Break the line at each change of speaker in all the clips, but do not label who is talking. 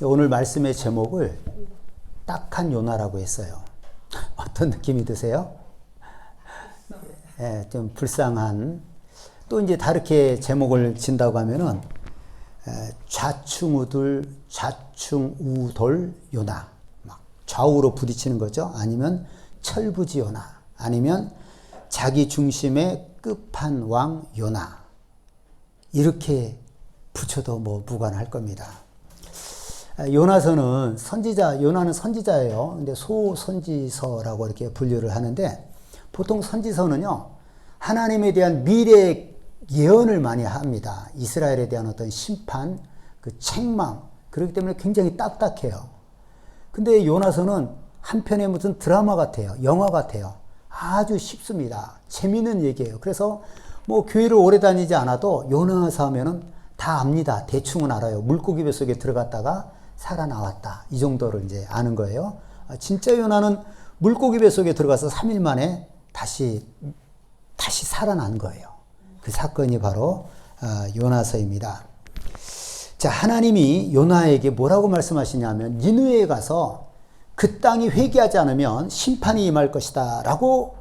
오늘 말씀의 제목을 딱한 요나라고 했어요. 어떤 느낌이 드세요? 예, 좀 불쌍한. 또 이제 다르게 제목을 진다고 하면은 좌충우돌 요나. 막 좌우로 부딪히는 거죠. 아니면 철부지 요나. 아니면 자기 중심의 끝판왕 요나. 이렇게 붙여도 뭐 무관할 겁니다. 요나서는 요나는 선지자예요. 근데 소선지서라고 이렇게 분류를 하는데, 보통 선지서는요, 하나님에 대한 미래 예언을 많이 합니다. 이스라엘에 대한 어떤 심판, 그 책망, 그렇기 때문에 굉장히 딱딱해요. 근데 요나서는 한편의 무슨 드라마 같아요. 영화 같아요. 아주 쉽습니다. 재미있는 얘기예요. 그래서 뭐 교회를 오래 다니지 않아도 요나서 하면은 다 압니다. 대충은 알아요. 물고기 뱃속에 들어갔다가 살아나왔다. 이 정도를 이제 아는 거예요. 진짜 요나는 물고기 뱃속에 들어가서 3일 만에 다시 살아난 거예요. 그 사건이 바로 요나서입니다. 자, 하나님이 요나에게 뭐라고 말씀하시냐면, 니느웨에 가서 그 땅이 회개하지 않으면 심판이 임할 것이다 라고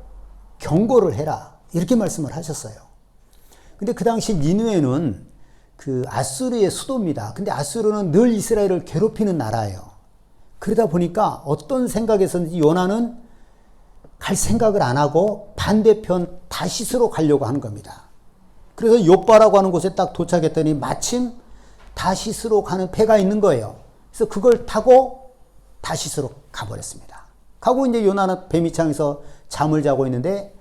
경고를 해라, 이렇게 말씀을 하셨어요. 근데 그 당시 니느웨는 그 아수르의 수도입니다. 근데 아수르는 늘 이스라엘을 괴롭히는 나라예요. 그러다 보니까 어떤 생각에서든지 요나는 갈 생각을 안 하고 반대편 다시스로 가려고 하는 겁니다. 그래서 욥바라고 하는 곳에 딱 도착했더니 마침 다시스로 가는 배가 있는 거예요. 그래서 그걸 타고 다시스로 가버렸습니다. 가고 이제 요나는 배 밑창에서 잠을 자고 있는데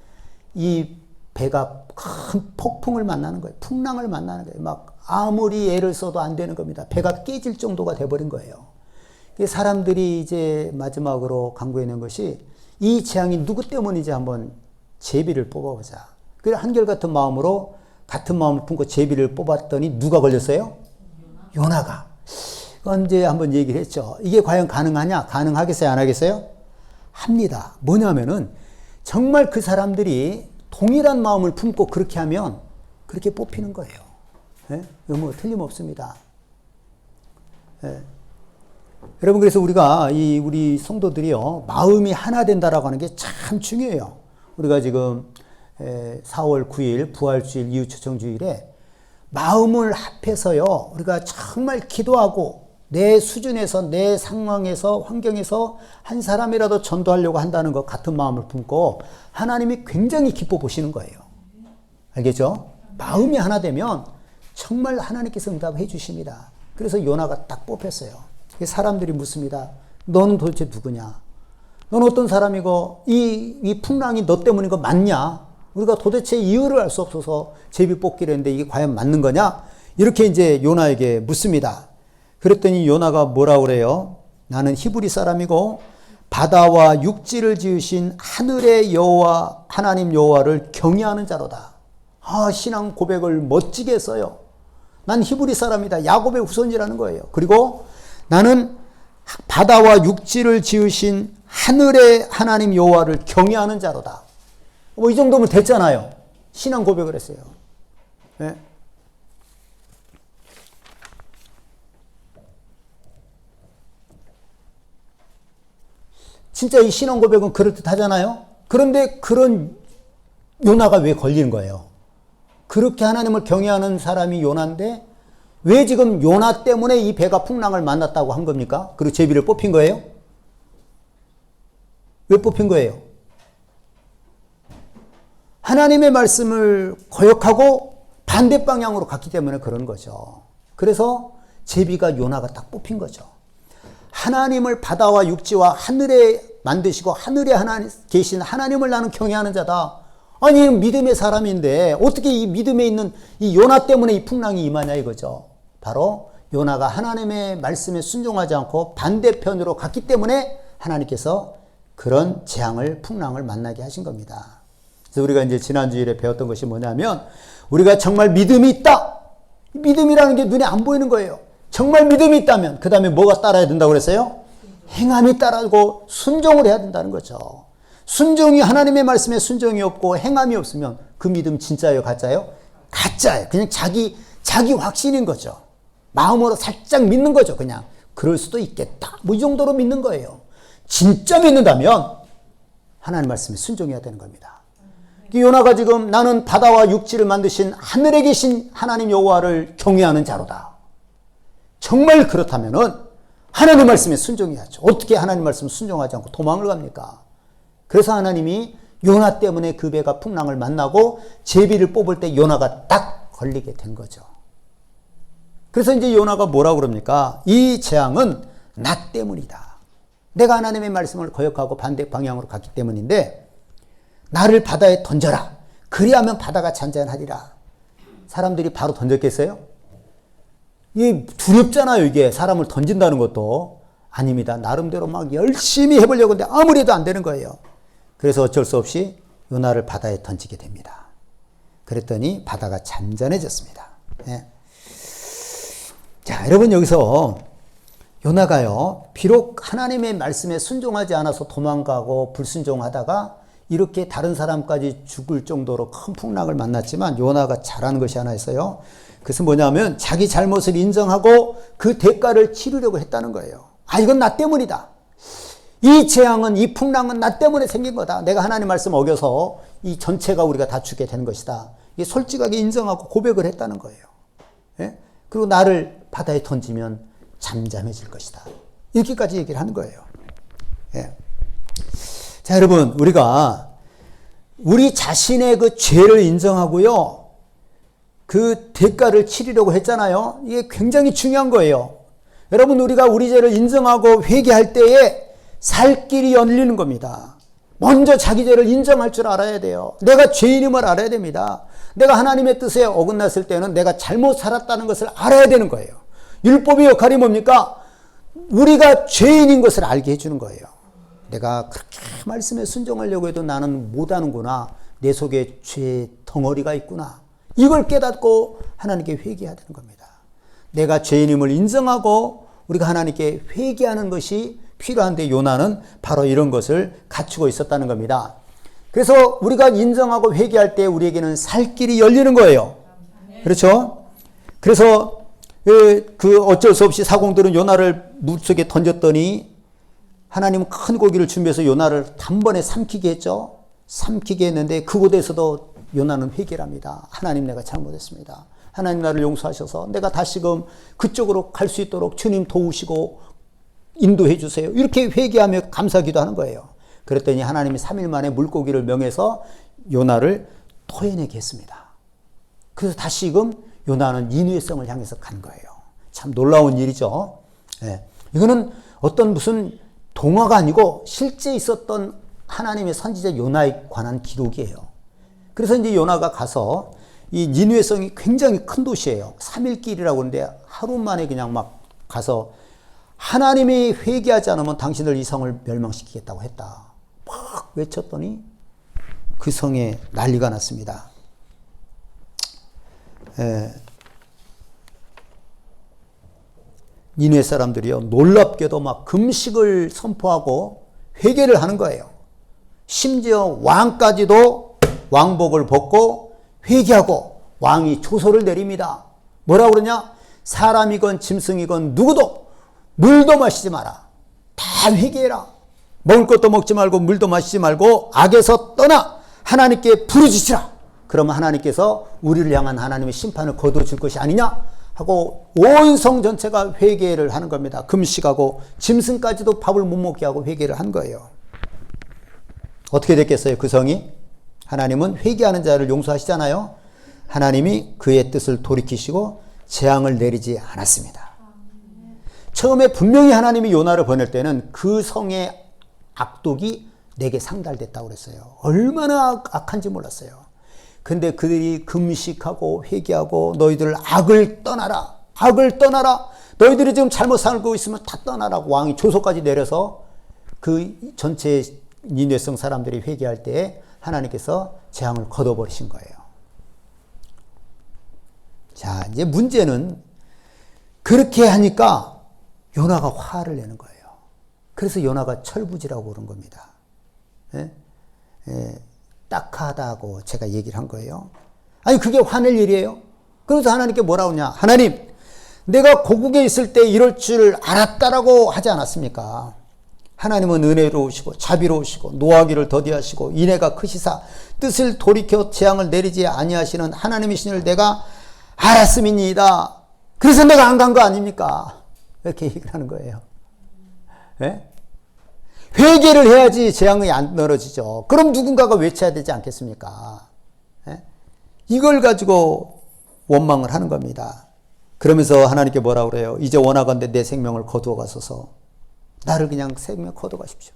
이 배가 큰 폭풍을 만나는 거예요. 풍랑을 만나는 거예요. 막 아무리 애를 써도 안 되는 겁니다. 배가 깨질 정도가 돼버린 거예요. 사람들이 이제 마지막으로 강구해낸 것이, 이 재앙이 누구 때문인지 한번 제비를 뽑아보자. 그래서 한결같은 마음으로 같은 마음을 품고 제비를 뽑았더니 누가 걸렸어요? 요나가. 언제 한번 얘기를 했죠. 이게 과연 가능하냐? 가능하겠어요? 안 하겠어요? 합니다. 뭐냐면은 정말 그 사람들이 동일한 마음을 품고 그렇게 하면 그렇게 뽑히는 거예요. 예? 이거 뭐 틀림없습니다. 예. 여러분, 그래서 우리 성도들이요, 마음이 하나 된다라고 하는 게 참 중요해요. 우리가 지금 4월 9일 부활주일 이웃초청주일에 마음을 합해서요, 우리가 정말 기도하고 내 수준에서, 내 상황에서, 환경에서 한 사람이라도 전도하려고 한다는 것, 같은 마음을 품고 하나님이 굉장히 기뻐 보시는 거예요. 알겠죠? 마음이 하나 되면 정말 하나님께서 응답해 주십니다. 그래서 요나가 딱 뽑혔어요. 사람들이 묻습니다. 너는 도대체 누구냐? 넌 어떤 사람이고 이 풍랑이 너 때문인 거 맞냐? 우리가 도대체 이유를 알 수 없어서 제비 뽑기를 했는데 이게 과연 맞는 거냐? 이렇게 이제 요나에게 묻습니다. 그랬더니 요나가 뭐라고 그래요? 나는 히브리 사람이고 바다와 육지를 지으신 하늘의 여호와, 하나님 여호와를 경외하는 자로다. 신앙 고백을 멋지게 했어요. 난 히브리 사람이다. 야곱의 후손이라는 거예요. 그리고 나는 바다와 육지를 지으신 하늘의 하나님 여호와를 경외하는 자로다. 뭐 이 정도면 됐잖아요. 신앙 고백을 했어요. 네? 진짜 이 신앙 고백은 그럴듯하잖아요. 그런데 그런 요나가 왜 걸리는 거예요? 그렇게 하나님을 경외하는 사람이 요나인데 왜 지금 요나 때문에 이 배가 풍랑을 만났다고 한 겁니까? 그리고 제비를 뽑힌 거예요? 왜 뽑힌 거예요? 하나님의 말씀을 거역하고 반대 방향으로 갔기 때문에 그런 거죠. 그래서 제비가 요나가 딱 뽑힌 거죠. 하나님을 바다와 육지와 하늘에 만드시고 하늘에 계신 하나님을 나는 경외하는 자다. 아니, 믿음의 사람인데 어떻게 이 믿음에 있는 이 요나 때문에 이 풍랑이 임하냐 이거죠. 바로 요나가 하나님의 말씀에 순종하지 않고 반대편으로 갔기 때문에 하나님께서 그런 재앙을, 풍랑을 만나게 하신 겁니다. 그래서 우리가 이제 지난주일에 배웠던 것이 뭐냐면, 우리가 정말 믿음이 있다. 믿음이라는 게 눈에 안 보이는 거예요. 정말 믿음이 있다면 그 다음에 뭐가 따라야 된다고 그랬어요? 행함이 따르고 순종을 해야 된다는 거죠. 순종이, 하나님의 말씀에 순종이 없고 행함이 없으면 그 믿음 진짜예요, 가짜예요? 가짜예요. 그냥 자기 자기 확신인 거죠. 마음으로 살짝 믿는 거죠. 그냥 그럴 수도 있겠다. 뭐 이 정도로 믿는 거예요. 진짜 믿는다면 하나님 말씀에 순종해야 되는 겁니다. 요나가 지금 나는 바다와 육지를 만드신 하늘에 계신 하나님 여호와를 경외하는 자로다. 정말 그렇다면은 하나님 말씀에 순종해야죠. 어떻게 하나님 말씀을 순종하지 않고 도망을 갑니까? 그래서 하나님이 요나 때문에 그 배가 풍랑을 만나고 제비를 뽑을 때 요나가 딱 걸리게 된 거죠. 그래서 이제 요나가 뭐라고 그럽니까? 이 재앙은 나 때문이다. 내가 하나님의 말씀을 거역하고 반대 방향으로 갔기 때문인데 나를 바다에 던져라. 그리하면 바다가 잔잔하리라. 사람들이 바로 던졌겠어요? 이게 두렵잖아요. 이게 사람을 던진다는 것도. 아닙니다. 나름대로 막 열심히 해보려고 하는데 아무래도 안 되는 거예요. 그래서 어쩔 수 없이 요나를 바다에 던지게 됩니다. 그랬더니 바다가 잔잔해졌습니다. 예. 자, 여러분 여기서 요나가요, 비록 하나님의 말씀에 순종하지 않아서 도망가고 불순종하다가 이렇게 다른 사람까지 죽을 정도로 큰 풍랑을 만났지만 요나가 잘하는 것이 하나 있어요. 그것은 뭐냐면 자기 잘못을 인정하고 그 대가를 치르려고 했다는 거예요. 아, 이건 나 때문이다. 이 재앙은, 이 풍랑은 나 때문에 생긴 거다. 내가 하나님 말씀 어겨서 이 전체가 우리가 다 죽게 되는 것이다. 이게 솔직하게 인정하고 고백을 했다는 거예요. 예? 그리고 나를 바다에 던지면 잠잠해질 것이다. 이렇게까지 얘기를 하는 거예요. 예. 자, 여러분, 우리가 우리 자신의 그 죄를 인정하고요, 그 대가를 치르려고 했잖아요. 이게 굉장히 중요한 거예요. 여러분, 우리가 우리 죄를 인정하고 회개할 때에 살 길이 열리는 겁니다. 먼저 자기 죄를 인정할 줄 알아야 돼요. 내가 죄인임을 알아야 됩니다. 내가 하나님의 뜻에 어긋났을 때는 내가 잘못 살았다는 것을 알아야 되는 거예요. 율법의 역할이 뭡니까? 우리가 죄인인 것을 알게 해주는 거예요. 내가 그렇게 말씀에 순종하려고 해도 나는 못하는구나. 내 속에 죄 덩어리가 있구나. 이걸 깨닫고 하나님께 회개해야 되는 겁니다. 내가 죄인임을 인정하고 우리가 하나님께 회개하는 것이 필요한데 요나는 바로 이런 것을 갖추고 있었다는 겁니다. 그래서 우리가 인정하고 회개할 때 우리에게는 살 길이 열리는 거예요. 그렇죠? 그래서 그 어쩔 수 없이 사공들은 요나를 물속에 던졌더니 하나님은 큰 고기를 준비해서 요나를 단번에 삼키게 했죠. 삼키게 했는데 그곳에서도 요나는 회개를 합니다. 하나님, 내가 잘못했습니다. 하나님, 나를 용서하셔서 내가 다시금 그쪽으로 갈 수 있도록 주님 도우시고 인도해 주세요. 이렇게 회개하며 감사기도 하는 거예요. 그랬더니 하나님이 3일 만에 물고기를 명해서 요나를 토해내게 했습니다. 그래서 다시금 요나는 니느웨성을 향해서 간 거예요. 참 놀라운 일이죠. 예. 이거는 어떤 무슨 동화가 아니고 실제 있었던 하나님의 선지자 요나에 관한 기록이에요. 그래서 이제 요나가 가서 이 니느웨성이 굉장히 큰 도시예요. 3일 길이라고 하는데 하루 만에 그냥 막 가서 하나님이 회개하지 않으면 당신들 이 성을 멸망시키겠다고 했다. 막 외쳤더니 그 성에 난리가 났습니다. 니느웨 사람들이요, 놀랍게도 막 금식을 선포하고 회개를 하는 거예요. 심지어 왕까지도 왕복을 벗고 회개하고 왕이 조서를 내립니다. 뭐라고 그러냐? 사람이건 짐승이건 누구도 물도 마시지 마라. 다 회개해라. 먹을 것도 먹지 말고 물도 마시지 말고 악에서 떠나 하나님께 부르짖으라. 그러면 하나님께서 우리를 향한 하나님의 심판을 거둬줄 것이 아니냐 하고 온 성 전체가 회개를 하는 겁니다. 금식하고 짐승까지도 밥을 못 먹게 하고 회개를 한 거예요. 어떻게 됐겠어요? 그 성이? 하나님은 회개하는 자를 용서하시잖아요. 하나님이 그의 뜻을 돌이키시고 재앙을 내리지 않았습니다. 처음에 분명히 하나님이 요나를 보낼 때는 그 성의 악독이 내게 상달됐다고 그랬어요. 얼마나 악한지 몰랐어요. 근데 그들이 금식하고 회개하고 너희들 악을 떠나라. 악을 떠나라. 너희들이 지금 잘못 살고 있으면 다 떠나라고 왕이 조서까지 내려서 그 전체 니느웨성 사람들이 회개할 때 하나님께서 재앙을 걷어버리신 거예요. 자, 이제 문제는 그렇게 하니까 요나가 화를 내는 거예요. 그래서 요나가 철부지라고 그런 겁니다. 예? 예, 딱하다고 제가 얘기를 한 거예요. 아니, 그게 화낼 일이에요? 그래서 하나님께 뭐라고 하냐? 하나님, 내가 고국에 있을 때 이럴 줄 알았다라고 하지 않았습니까? 하나님은 은혜로우시고 자비로우시고 노하기를 더디하시고 인애가 크시사 뜻을 돌이켜 재앙을 내리지 아니하시는 하나님이시니를 내가 알았음이니이다. 그래서 내가 안 간 거 아닙니까? 이렇게 얘기를 하는 거예요. 네? 회개를 해야지 재앙이 안 떨어지죠. 그럼 누군가가 외쳐야 되지 않겠습니까? 네? 이걸 가지고 원망을 하는 겁니다. 그러면서 하나님께 뭐라고 그래요? 이제 원하건대 내 생명을 거두어 가소서. 나를 그냥 생명 거두어 가십시오.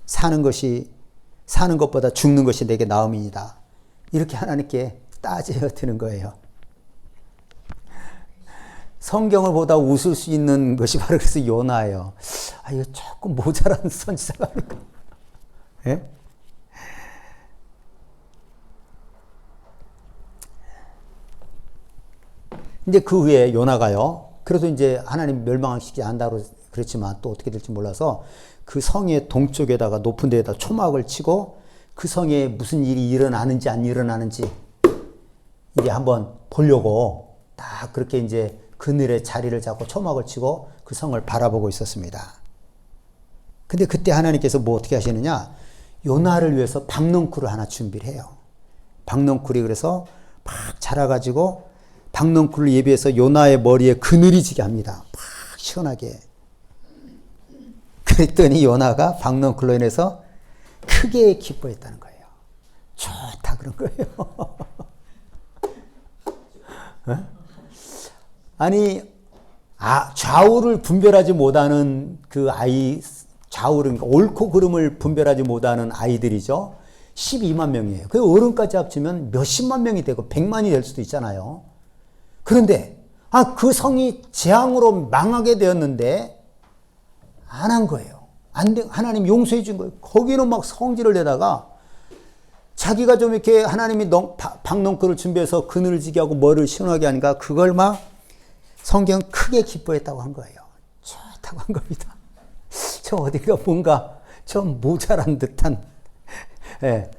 사는 것보다 죽는 것이 내게 나음이니이다. 이렇게 하나님께 따져야 되는 거예요. 성경을 보다 웃을 수 있는 것이 바로 그래서 요나예요. 아, 이거 조금 모자란 선지자가 아닐까. 예? 이제 그 후에 요나가요. 그래도 이제 하나님 멸망시키지 않는다고 그랬지만 또 어떻게 될지 몰라서 그 성의 동쪽에다가 높은 데에다 초막을 치고 그 성에 무슨 일이 일어나는지 안 일어나는지 이제 한번 보려고 딱 그렇게 이제 그늘에 자리를 잡고 초막을 치고 그 성을 바라보고 있었습니다. 근데 그때 하나님께서 뭐 어떻게 하시느냐? 요나를 위해서 박넝쿨을 하나 준비를 해요. 박넝쿨이 그래서 막 자라가지고 박넝쿨을 예비해서 요나의 머리에 그늘이 지게 합니다. 막 시원하게. 그랬더니 요나가 박넝쿨로 인해서 크게 기뻐했다는 거예요. 좋다 그런 거예요. 아니, 좌우를 분별하지 못하는 그 아이, 좌우를, 옳고 그름을 분별하지 못하는 아이들이죠. 12만 명이에요. 그 어른까지 합치면 몇십만 명이 되고 100만이 될 수도 있잖아요. 그런데, 그 성이 재앙으로 망하게 되었는데, 안 한 거예요. 하나님 용서해 준 거예요. 거기는 막 성질을 내다가, 자기가 좀 이렇게 하나님이 박넝쿨을 준비해서 그늘을 지게 하고 머리를 시원하게 하니까 그걸 막 성경은 크게 기뻐했다고 한 거예요. 좋다고 한 겁니다. 저 어디가 뭔가 좀 모자란 듯한, 예,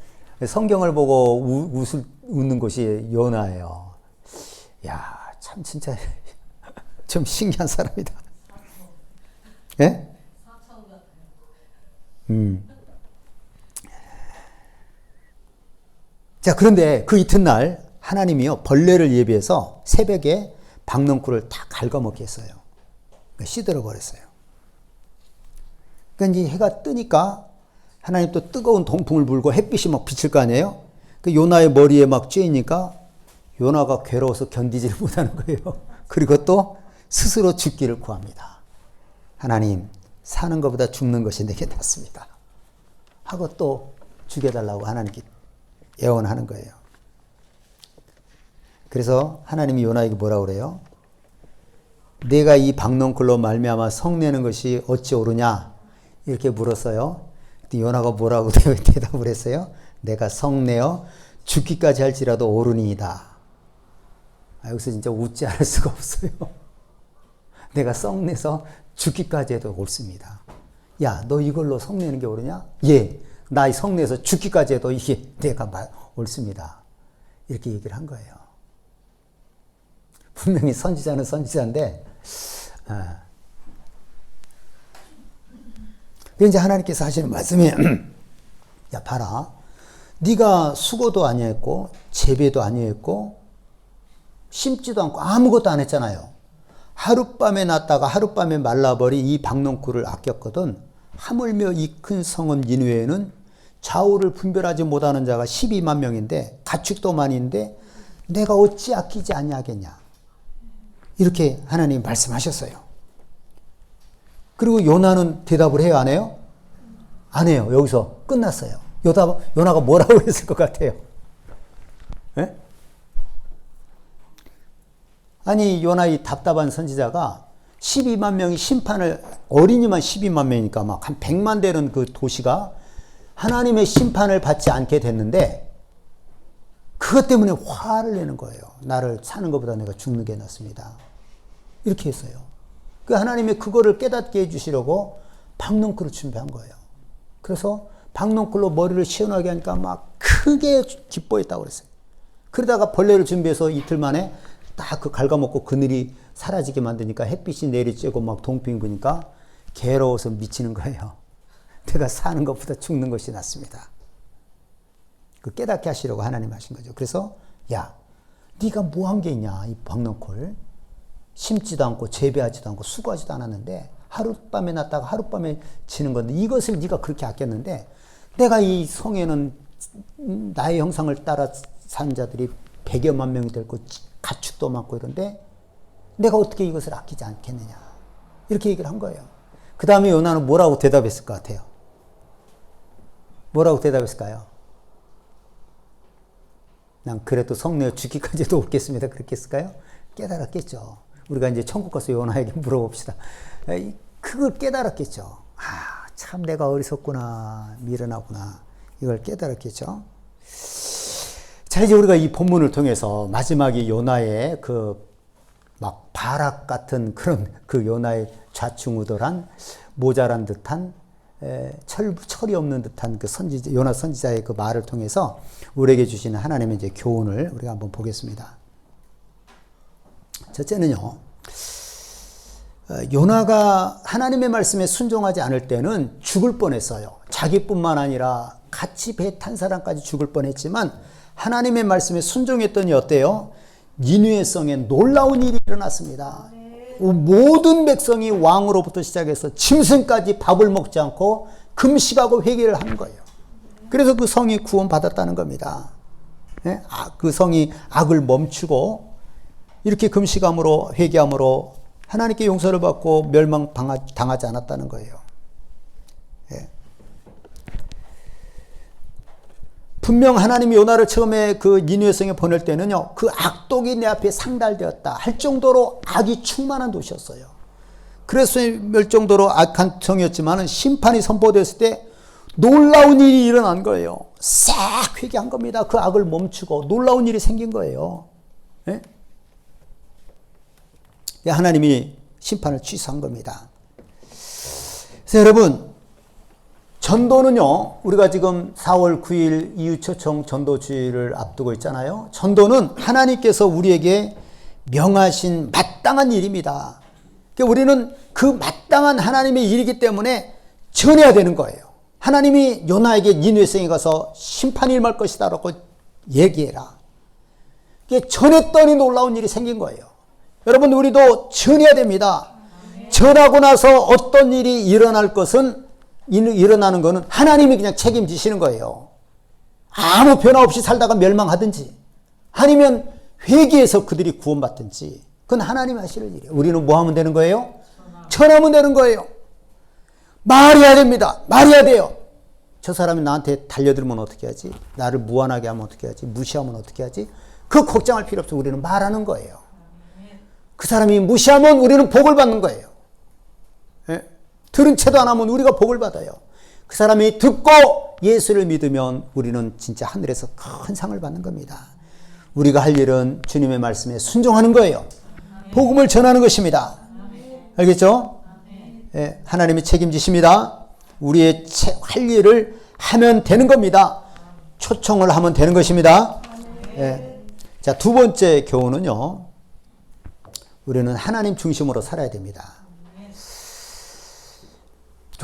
성경을 보고 웃는 것이 요나예요. 야, 참 진짜 좀 신기한 사람이다. 예? 자, 그런데 그 이튿날 하나님이요 벌레를 예비해서 새벽에 박넝쿨을 다 갉아먹게 했어요. 시들어 버렸어요. 그러니까 이제 해가 뜨니까 하나님 또 뜨거운 동풍을 불고 햇빛이 막 비칠 거 아니에요? 그 요나의 머리에 막 쬐니까 요나가 괴로워서 견디지를 못하는 거예요. 그리고 또 스스로 죽기를 구합니다. 하나님, 사는 것보다 죽는 것이 내게 낫습니다. 하고 또 죽여달라고 하나님께 예언하는 거예요. 그래서 하나님이 요나에게 뭐라고 그래요? 내가 이 박넝쿨로 말미암아 성내는 것이 어찌 옳으냐? 이렇게 물었어요. 요나가 뭐라고 대답을 했어요? 내가 성내어 죽기까지 할지라도 옳으니이다. 여기서 진짜 웃지 않을 수가 없어요. 내가 성내서 죽기까지 해도 옳습니다. 야, 너 이걸로 성내는 게 옳으냐? 예, 나 성내서 죽기까지 해도 이게 내가 옳습니다. 이렇게 얘기를 한 거예요. 분명히 선지자는 선지자인데, 이제 하나님께서 하시는 말씀이, 야, 봐라. 네가 수고도 아니했고, 재배도 아니했고, 심지도 않고 아무것도 안 했잖아요. 하룻밤에 났다가 하룻밤에 말라버린 이 박넝쿨을 아꼈거든. 하물며 이 큰 성은 니느웨에는 좌우를 분별하지 못하는 자가 12만 명인데 가축도 많은데 내가 어찌 아끼지 아니하겠냐. 이렇게 하나님 말씀하셨어요. 그리고 요나는 대답을 해요, 안 해요? 안 해요. 여기서 끝났어요. 요나가 뭐라고 했을 것 같아요? 네? 아니, 요나 이 답답한 선지자가 12만 명이 심판을, 어린이만 12만 명이니까 막 한 100만 되는 그 도시가 하나님의 심판을 받지 않게 됐는데 그것 때문에 화를 내는 거예요. 나를 사는 것보다 내가 죽는 게 낫습니다. 이렇게 했어요. 그 하나님이 그거를 깨닫게 해주시려고 박넝쿨을 준비한 거예요. 그래서 박넝쿨로 머리를 시원하게 하니까 막 크게 기뻐했다고 그랬어요. 그러다가 벌레를 준비해서 이틀 만에 딱 그 갉아먹고 그늘이 사라지게 만드니까 햇빛이 내리쬐고 막 동핑 부니까 괴로워서 미치는 거예요. 내가 사는 것보다 죽는 것이 낫습니다. 그 깨닫게 하시려고 하나님 하신 거죠. 그래서 야, 네가 뭐 한 게 있냐, 이 박농콜. 심지도 않고 재배하지도 않고 수고하지도 않았는데 하룻밤에 났다가 하룻밤에 지는 건데 이것을 네가 그렇게 아꼈는데 내가 이 성에는 나의 형상을 따라 산 자들이 100여만 명이 되고 가축도 많고 이런데 내가 어떻게 이것을 아끼지 않겠느냐, 이렇게 얘기를 한 거예요. 그 다음에 요나는 뭐라고 대답했을 것 같아요? 뭐라고 대답했을까요? 난 그래도 성내어 죽기까지도 없겠습니다. 그렇게 했을까요? 깨달았겠죠. 우리가 이제 천국 가서 요나에게 물어봅시다. 그걸 깨달았겠죠. 아, 참 내가 어리석구나, 미련하구나, 이걸 깨달았겠죠. 자, 이제 우리가 이 본문을 통해서 마지막에 요나의 그 막 바락 같은 그런 그 요나의 좌충우돌한 모자란 듯한 철이 없는 듯한 그 선지자, 요나 선지자의 그 말을 통해서 우리에게 주시는 하나님의 이제 교훈을 우리가 한번 보겠습니다. 첫째는요, 요나가 하나님의 말씀에 순종하지 않을 때는 죽을 뻔했어요. 자기뿐만 아니라 같이 배 탄 사람까지 죽을 뻔했지만 하나님의 말씀에 순종했더니 어때요? 니느웨 성에 놀라운 일이 일어났습니다. 모든 백성이 왕으로부터 시작해서 짐승까지 밥을 먹지 않고 금식하고 회개를 한 거예요. 그래서 그 성이 구원받았다는 겁니다. 네? 그 성이 악을 멈추고 이렇게 금식함으로 회개함으로 하나님께 용서를 받고 멸망당하지 않았다는 거예요. 네. 분명 하나님이 요나를 처음에 그 니느웨 성에 보낼 때는요, 그 악독이 내 앞에 상달되었다 할 정도로 악이 충만한 도시였어요. 그래서 멸 정도로 악한 성이었지만 심판이 선포됐을 때 놀라운 일이 일어난 거예요. 싹 회개한 겁니다. 그 악을 멈추고 놀라운 일이 생긴 거예요. 네? 하나님이 심판을 취소한 겁니다. 그래서 여러분, 전도는요, 우리가 지금 4월 9일 이웃초청 전도주의를 앞두고 있잖아요. 전도는 하나님께서 우리에게 명하신 마땅한 일입니다. 그러니까 우리는 그 마땅한 하나님의 일이기 때문에 전해야 되는 거예요. 하나님이 요나에게 니느웨 성에 가서 심판이 임할 것이다 라고 얘기해라. 전했더니 놀라운 일이 생긴 거예요. 여러분, 우리도 전해야 됩니다. 전하고 나서 어떤 일이 일어나는 것은 하나님이 그냥 책임지시는 거예요. 아무 변화 없이 살다가 멸망하든지 아니면 회개해서 그들이 구원받든지 그건 하나님이 하시는 일이에요. 우리는 뭐 하면 되는 거예요? 전하면 되는 거예요. 말해야 됩니다. 말해야 돼요. 저 사람이 나한테 달려들면 어떻게 하지? 나를 무안하게 하면 어떻게 하지? 무시하면 어떻게 하지? 그 걱정할 필요 없어. 우리는 말하는 거예요. 그 사람이 무시하면 우리는 복을 받는 거예요. 예? 들은 채도 안 하면 우리가 복을 받아요. 그 사람이 듣고 예수를 믿으면 우리는 진짜 하늘에서 큰 상을 받는 겁니다. 우리가 할 일은 주님의 말씀에 순종하는 거예요. 복음을 전하는 것입니다. 알겠죠? 예, 하나님이 책임지십니다. 우리의 할 일을 하면 되는 겁니다. 초청을 하면 되는 것입니다. 예. 자, 두 번째 교훈은요, 우리는 하나님 중심으로 살아야 됩니다.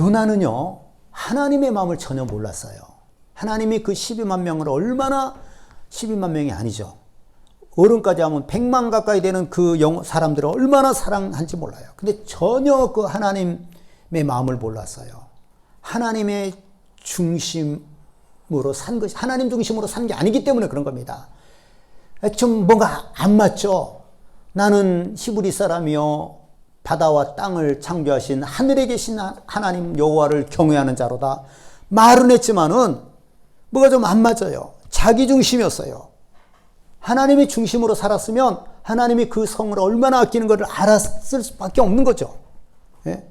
요나는요, 하나님의 마음을 전혀 몰랐어요. 하나님이 그 12만 명을 얼마나, 12만 명이 아니죠. 어른까지 하면 100만 가까이 되는 그 사람들을 얼마나 사랑한지 몰라요. 근데 전혀 그 하나님의 마음을 몰랐어요. 하나님의 중심으로 산 것이, 하나님 중심으로 산 게 아니기 때문에 그런 겁니다. 좀 뭔가 안 맞죠? 나는 히브리 사람이요, 바다와 땅을 창조하신 하늘에 계신 하나님 여호와를 경외하는 자로다. 말은 했지만은 뭐가 좀 안 맞아요. 자기 중심이었어요. 하나님의 중심으로 살았으면 하나님이 그 성을 얼마나 아끼는 것을 알았을 수밖에 없는 거죠. 예?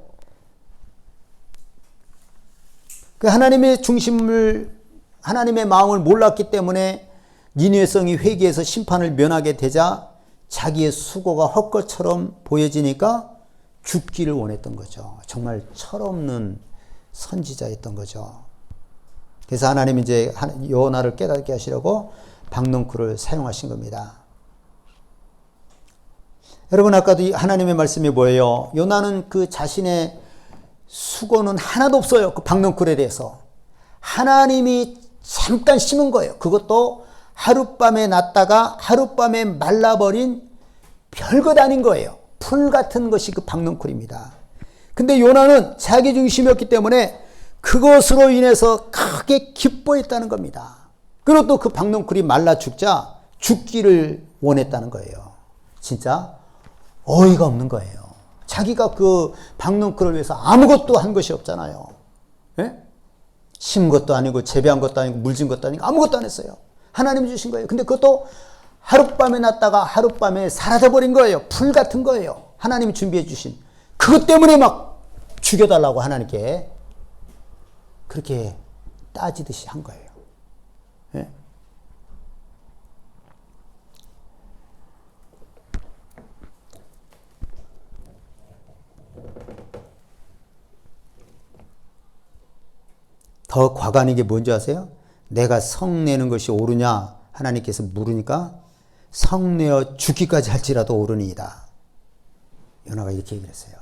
그 하나님의 중심을, 하나님의 마음을 몰랐기 때문에 니느웨 성이 회개해서 심판을 면하게 되자 자기의 수고가 헛것처럼 보여지니까 죽기를 원했던 거죠. 정말 철없는 선지자였던 거죠. 그래서 하나님이 이제 요나를 깨닫게 하시려고 박넝쿨을 사용하신 겁니다. 여러분, 아까도 하나님의 말씀이 뭐예요? 요나는 그 자신의 수고는 하나도 없어요. 그 박넝쿨에 대해서. 하나님이 잠깐 심은 거예요. 그것도 하룻밤에 났다가 하룻밤에 말라버린 별것 아닌 거예요. 풀 같은 것이 그 박넝쿨입니다. 근데 요나는 자기 중심이었기 때문에 그것으로 인해서 크게 기뻐했다는 겁니다. 그리고 또 그 박넝쿨이 말라 죽자 죽기를 원했다는 거예요. 진짜 어이가 없는 거예요. 자기가 그 박넝쿨을 위해서 아무것도 한 것이 없잖아요. 예? 심은 것도 아니고 재배한 것도 아니고 물진 것도 아니고 아무것도 안 했어요. 하나님이 주신 거예요. 근데 그것도 하룻밤에 났다가 하룻밤에 사라져버린 거예요. 풀 같은 거예요. 하나님이 준비해 주신. 그것 때문에 막 죽여달라고 하나님께 그렇게 따지듯이 한 거예요. 예? 더 과관인 게 뭔지 아세요? 내가 성내는 것이 옳으냐 하나님께서 물으니까 성내어 죽기까지 할지라도 옳으니이다. 요나가 이렇게 얘기를 했어요.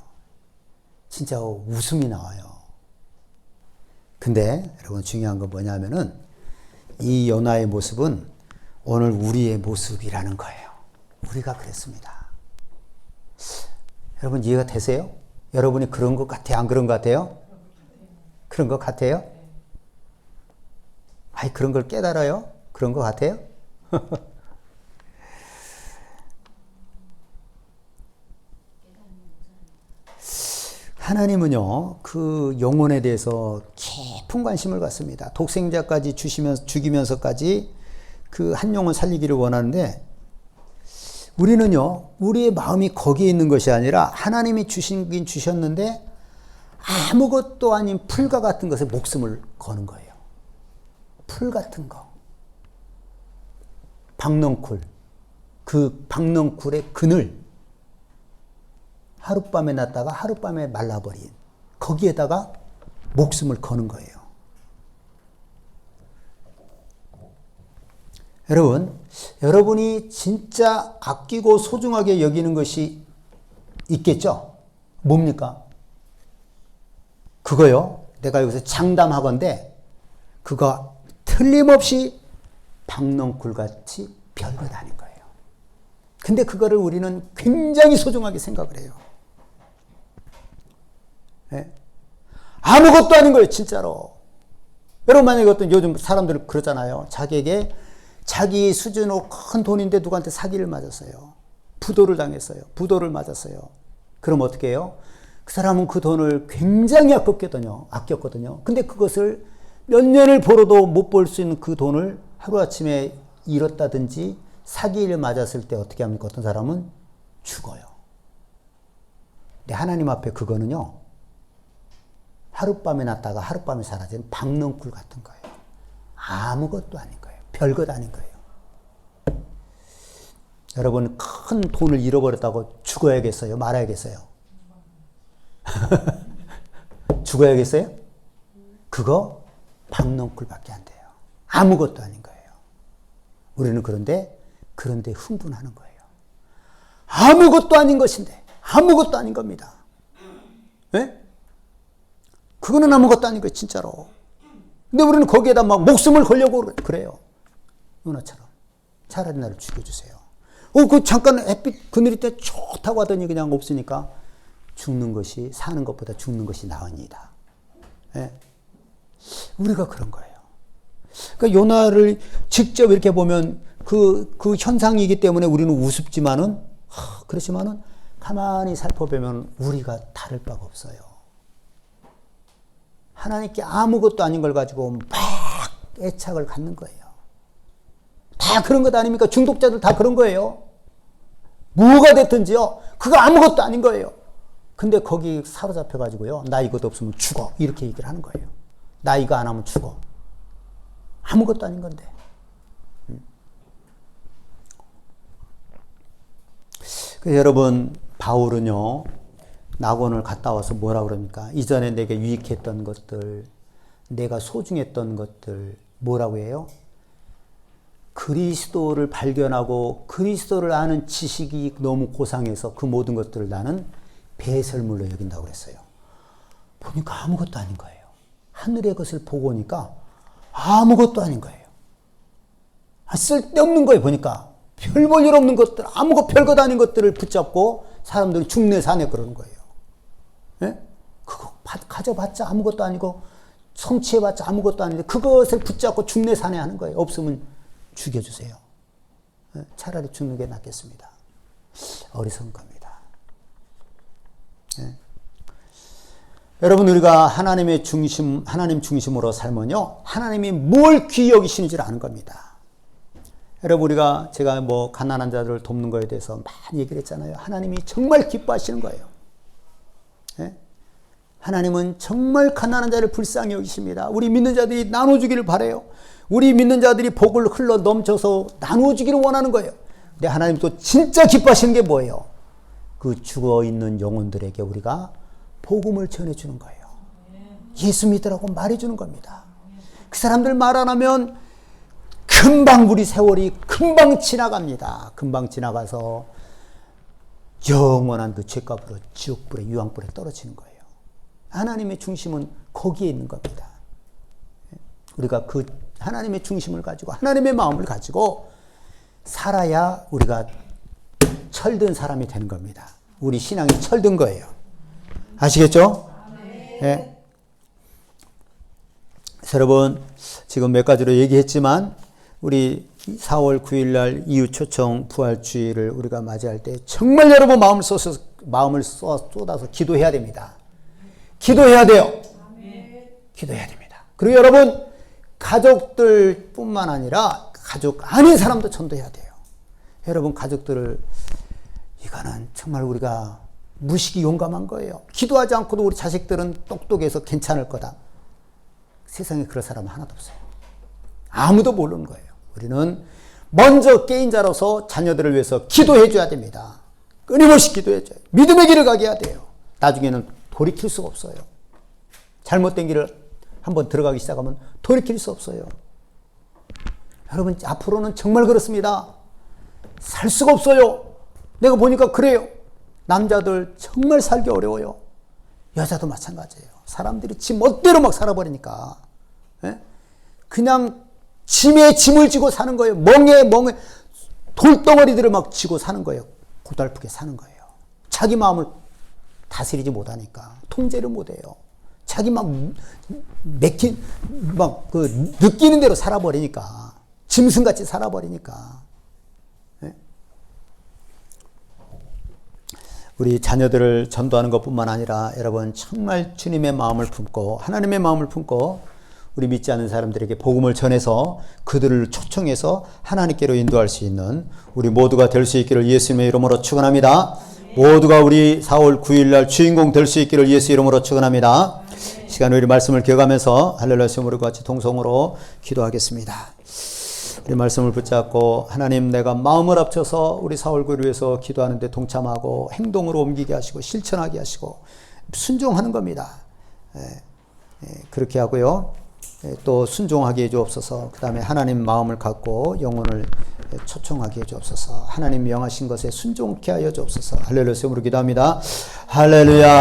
진짜 웃음이 나와요. 근데 여러분 중요한 건 뭐냐면은 이 요나의 모습은 오늘 우리의 모습이라는 거예요. 우리가 그랬습니다. 여러분 이해가 되세요? 여러분이 그런 것 같아요? 안 그런 것 같아요? 그런 것 같아요? 아이, 그런 걸 깨달아요? 그런 것 같아요? 하나님은요, 그 영혼에 대해서 깊은 관심을 갖습니다. 독생자까지 죽이면서까지 그 한 영혼 살리기를 원하는데, 우리는요, 우리의 마음이 거기에 있는 것이 아니라 하나님이 주신긴 주셨는데 아무것도 아닌 풀과 같은 것에 목숨을 거는 거예요. 풀 같은 거. 박넝쿨. 그 박넝쿨의 그늘. 하룻밤에 났다가 하룻밤에 말라버린 거기에다가 목숨을 거는 거예요. 여러분, 여러분이 진짜 아끼고 소중하게 여기는 것이 있겠죠? 뭡니까? 그거요. 내가 여기서 장담하건대 그거 틀림없이 박넝쿨같이 별것 아닌 거예요. 근데 그거를 우리는 굉장히 소중하게 생각을 해요. 네? 아무것도 아닌 거예요, 진짜로. 여러분, 만약에 어떤 요즘 사람들 그러잖아요. 자기에게 자기 수준으로 큰 돈인데 누구한테 사기를 맞았어요. 부도를 당했어요. 부도를 맞았어요. 그럼 어떻게 해요? 그 사람은 그 돈을 굉장히 아꼈거든요. 근데 그것을 몇 년을 벌어도 못 벌 수 있는 그 돈을 하루아침에 잃었다든지 사기를 맞았을 때 어떻게 합니까? 어떤 사람은 죽어요. 근데 하나님 앞에 그거는요, 하룻밤에 났다가 하룻밤에 사라진 박넝쿨 같은 거예요. 아무것도 아닌 거예요. 별것 아닌 거예요. 여러분, 큰 돈을 잃어버렸다고 죽어야겠어요? 말아야겠어요? 죽어야겠어요? 그거 박넝쿨밖에 안 돼요. 아무것도 아닌 거예요. 우리는 그런데 흥분하는 거예요. 아무것도 아닌 것인데 아무것도 아닌 겁니다. 네? 그거는 아무것도 아닌 거예요, 진짜로. 근데 우리는 거기에다 막 목숨을 걸려고 그래요. 요나처럼. 차라리 나를 죽여주세요. 그 잠깐 햇빛 그늘이 때 좋다고 하더니 그냥 없으니까 죽는 것이, 사는 것보다 죽는 것이 나으니이다. 네? 우리가 그런 거예요. 그러니까 요나를 직접 이렇게 보면 그 현상이기 때문에 우리는 우습지만은, 그렇지만은 가만히 살펴보면 우리가 다를 바가 없어요. 하나님께 아무것도 아닌 걸 가지고 막 애착을 갖는 거예요. 다 그런 것 아닙니까? 중독자들 다 그런 거예요. 뭐가 됐든지요. 그거 아무것도 아닌 거예요. 근데 거기 사로잡혀가지고요. 나 이것도 없으면 죽어. 이렇게 얘기를 하는 거예요. 나 이거 안 하면 죽어. 아무것도 아닌 건데. 그래서 여러분, 바울은요, 낙원을 갔다 와서 뭐라 그럽니까? 이전에 내게 유익했던 것들, 내가 소중했던 것들, 뭐라고 해요? 그리스도를 발견하고 그리스도를 아는 지식이 너무 고상해서 그 모든 것들을 나는 배설물로 여긴다고 그랬어요. 보니까 아무것도 아닌 거예요. 하늘의 것을 보고 오니까 아무것도 아닌 거예요. 쓸데없는 거예요. 보니까 별 볼 일 없는 것들, 별것 아닌 것들을 붙잡고 사람들이 중내산에 그러는 거예요. 예? 그거 가져봤자 아무것도 아니고 성취해봤자 아무것도 아닌데 그것을 붙잡고 중내산에 하는 거예요. 없으면 죽여주세요. 예? 차라리 죽는 게 낫겠습니다. 어리석은 겁니다. 예? 여러분, 우리가 하나님 중심으로 살면요, 하나님이 뭘 귀히 여기시는지를 아는 겁니다. 여러분, 제가 가난한 자들을 돕는 거에 대해서 많이 얘기를 했잖아요. 하나님이 정말 기뻐하시는 거예요. 예? 하나님은 정말 가난한 자를 불쌍히 여기십니다. 우리 믿는 자들이 나눠주기를 바라요. 우리 믿는 자들이 복을 흘러 넘쳐서 나눠주기를 원하는 거예요. 근데 하나님 또 진짜 기뻐하시는 게 뭐예요? 그 죽어있는 영혼들에게 우리가 복음을 전해주는 거예요. 예수 믿으라고 말해주는 겁니다. 그 사람들 말 안 하면 금방 우리 세월이 금방 지나갑니다. 금방 지나가서 영원한 그 죄값으로 지옥불에 유황불에 떨어지는 거예요. 하나님의 중심은 거기에 있는 겁니다. 우리가 그 하나님의 중심을 가지고 하나님의 마음을 가지고 살아야 우리가 철든 사람이 되는 겁니다. 우리 신앙이 철든 거예요. 아시겠죠? 네. 그래서 여러분, 지금 몇 가지로 얘기했지만 우리 4월 9일 날 이웃초청 부활주의를 우리가 맞이할 때 정말 여러분 마음을 쏟아서 기도해야 됩니다. 기도해야 돼요. 기도해야 됩니다. 그리고 여러분, 가족들 뿐만 아니라 가족 아닌 사람도 전도해야 돼요. 여러분, 가족들을, 이거는 정말 우리가 무식이 용감한 거예요. 기도하지 않고도 우리 자식들은 똑똑해서 괜찮을 거다. 세상에 그럴 사람은 하나도 없어요. 아무도 모르는 거예요. 우리는 먼저 깨인 자로서 자녀들을 위해서 기도해 줘야 됩니다. 끊임없이 기도해 줘요. 믿음의 길을 가게 해야 돼요. 나중에는 돌이킬 수가 없어요. 잘못된 길을 한번 들어가기 시작하면 돌이킬 수 없어요. 여러분, 앞으로는 정말 그렇습니다. 살 수가 없어요. 내가 보니까 그래요. 남자들 정말 살기 어려워요. 여자도 마찬가지예요. 사람들이 지 멋대로 막 살아버리니까. 예? 그냥 짐에 짐을 지고 사는 거예요. 멍에 돌덩어리들을 막 지고 사는 거예요. 고달프게 사는 거예요. 자기 마음을 다스리지 못하니까. 통제를 못해요. 자기 느끼는 대로 살아버리니까. 짐승같이 살아버리니까. 예? 우리 자녀들을 전도하는 것뿐만 아니라 여러분, 정말 주님의 마음을 품고 하나님의 마음을 품고 우리 믿지 않는 사람들에게 복음을 전해서 그들을 초청해서 하나님께로 인도할 수 있는 우리 모두가 될 수 있기를 예수님의 이름으로 축원합니다. 모두가 우리 4월 9일 날 주인공 될 수 있기를 예수 이름으로 축원합니다. 시간 우리 말씀을 기억하면서 할렐루야 시험으로 같이 동성으로 기도하겠습니다. 우리 말씀을 붙잡고 하나님, 내가 마음을 합쳐서 우리 4월 9일 위해서 기도하는데 동참하고 행동으로 옮기게 하시고 실천하게 하시고 순종하는 겁니다. 그렇게 하고요. 또 순종하게 해주옵소서. 그 다음에 하나님 마음을 갖고 영혼을 초청하게 해주옵소서. 하나님 명하신 것에 순종케 하여 주옵소서. 할렐루야 시험으로 기도합니다. 할렐루야.